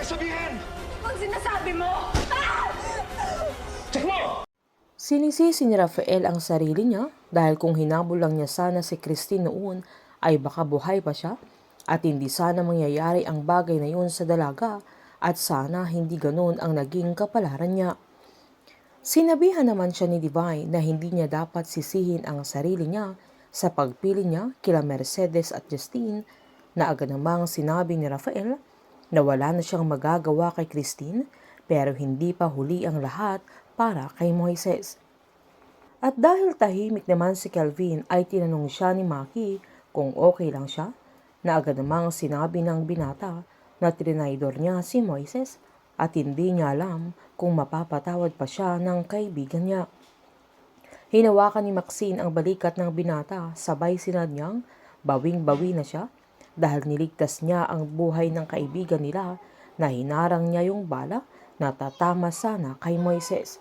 sabihin! Ang sinasabi mo! Ah! Check mo! Sinisisi ni Rafael ang sarili niya dahil kung hinabol lang niya sana si Christine noon ay baka buhay pa siya at hindi sana mangyayari ang bagay na yun sa dalaga at sana hindi ganun ang naging kapalaran niya. Sinabihan naman siya ni Divine na hindi niya dapat sisihin ang sarili niya sa pagpili niya kila Mercedes at Justine na agad namang sinabi ni Rafael na wala na siyang magagawa kay Christine pero hindi pa huli ang lahat para kay Moises. At dahil tahimik naman si Kelvin ay tinanong siya ni Maki kung okay lang siya na agad namang sinabi ng binata na trinaydor niya si Moises at hindi niya alam kung mapapatawad pa siya ng kaibigan niya. Hinawakan ni Maxine ang balikat ng binata sabay sinad niyang bawing-bawi na siya dahil niligtas niya ang buhay ng kaibigan nila na hinarang niya yung bala na tatama sana kay Moises.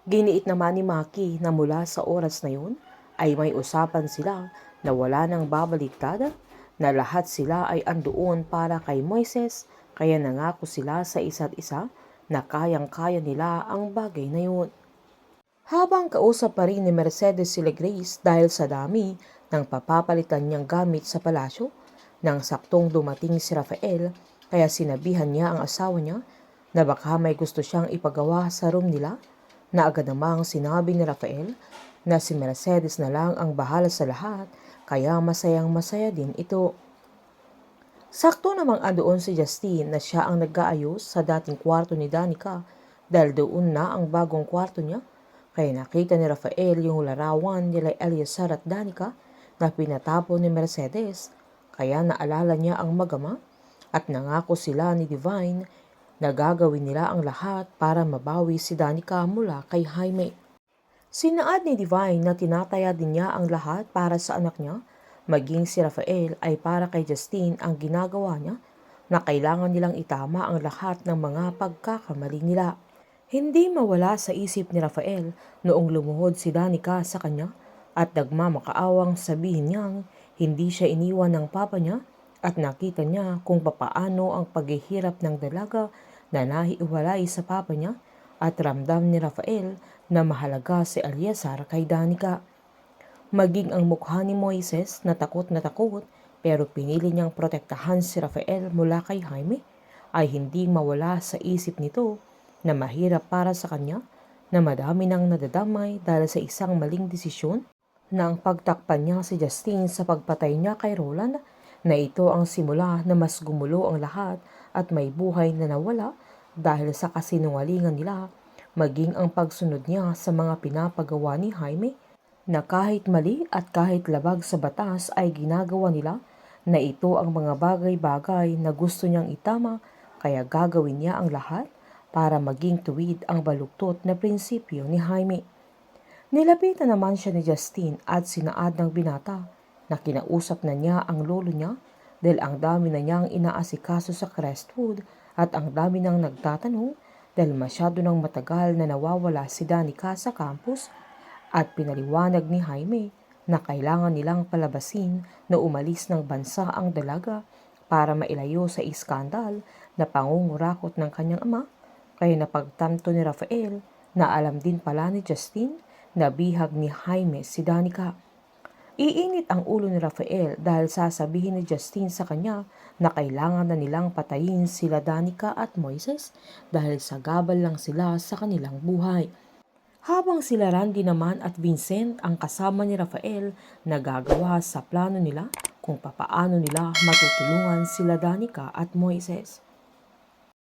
Giniit naman ni Maki na mula sa oras na yun ay may usapan sila na wala nang babaliktad na lahat sila ay andoon para kay Moises kaya nangako sila sa isa't isa na kayang-kaya nila ang bagay na yun. Habang kausap pa rin ni Mercedes sila Grace dahil sa dami ng papapalitan niyang gamit sa palasyo, nang saktong dumating si Rafael kaya sinabihan niya ang asawa niya na baka may gusto siyang ipagawa sa room nila na agad namang sinabi ni Rafael na si Mercedes na lang ang bahala sa lahat kaya masayang masaya din ito. Sakto namang andoon si Justine na siya ang nag-aayos sa dating kwarto ni Danica dahil doon na ang bagong kwarto niya. Kaya nakita ni Rafael yung larawan nila Eliazar at Danica na pinatapon ni Mercedes. Kaya naalala niya ang magama at nangako sila ni Divine na gagawin nila ang lahat para mabawi si Danica mula kay Jaime. Sinaad ni Divine na tinataya din niya ang lahat para sa anak niya. Maging si Rafael ay para kay Justine ang ginagawa niya na kailangan nilang itama ang lahat ng mga pagkakamali nila. Hindi mawala sa isip ni Rafael noong lumuhod si Danica sa kanya at nagmamakaawang sabihin niyang hindi siya iniwan ng papa niya at nakita niya kung papaano ang paghihirap ng dalaga na nahiwalay sa papa niya at ramdam ni Rafael na mahalaga si Eliazar kay Danica. Maging ang mukha ni Moises na takot pero pinili niyang protektahan si Rafael mula kay Jaime ay hindi mawala sa isip nito na mahirap para sa kanya na madami nang nadadamay dahil sa isang maling desisyon na ang pagtakpan niya si Justine sa pagpatay niya kay Roland na ito ang simula na mas gumulo ang lahat at may buhay na nawala dahil sa kasinungalingan nila maging ang pagsunod niya sa mga pinapagawa ni Jaime na kahit mali at kahit labag sa batas ay ginagawa nila na ito ang mga bagay-bagay na gusto niyang itama kaya gagawin niya ang lahat para maging tuwid ang baluktot na prinsipyo ni Jaime. Nilapitan naman siya ni Justine at sinaad ng binata na kinausap na niya ang lolo niya dahil ang dami na niyang inaasikaso sa Crestwood at ang dami nang nagtatanong dahil masyado nang matagal na nawawala si Danica sa campus at pinaliwanag ni Jaime na kailangan nilang palabasin na umalis ng bansa ang dalaga para mailayo sa iskandal na pangungurakot ng kanyang ama kaya napagtanto ni Rafael na alam din pala ni Justine na bihag ni Jaime si Danica. Iinit ang ulo ni Rafael dahil sasabihin ni Justine sa kanya na kailangan na nilang patayin sila Danica at Moises dahil sagabal lang sila sa kanilang buhay. Habang sila Randy naman at Vincent ang kasama ni Rafael na gagawa sa plano nila kung papaano nila matutulungan sila Danica at Moises.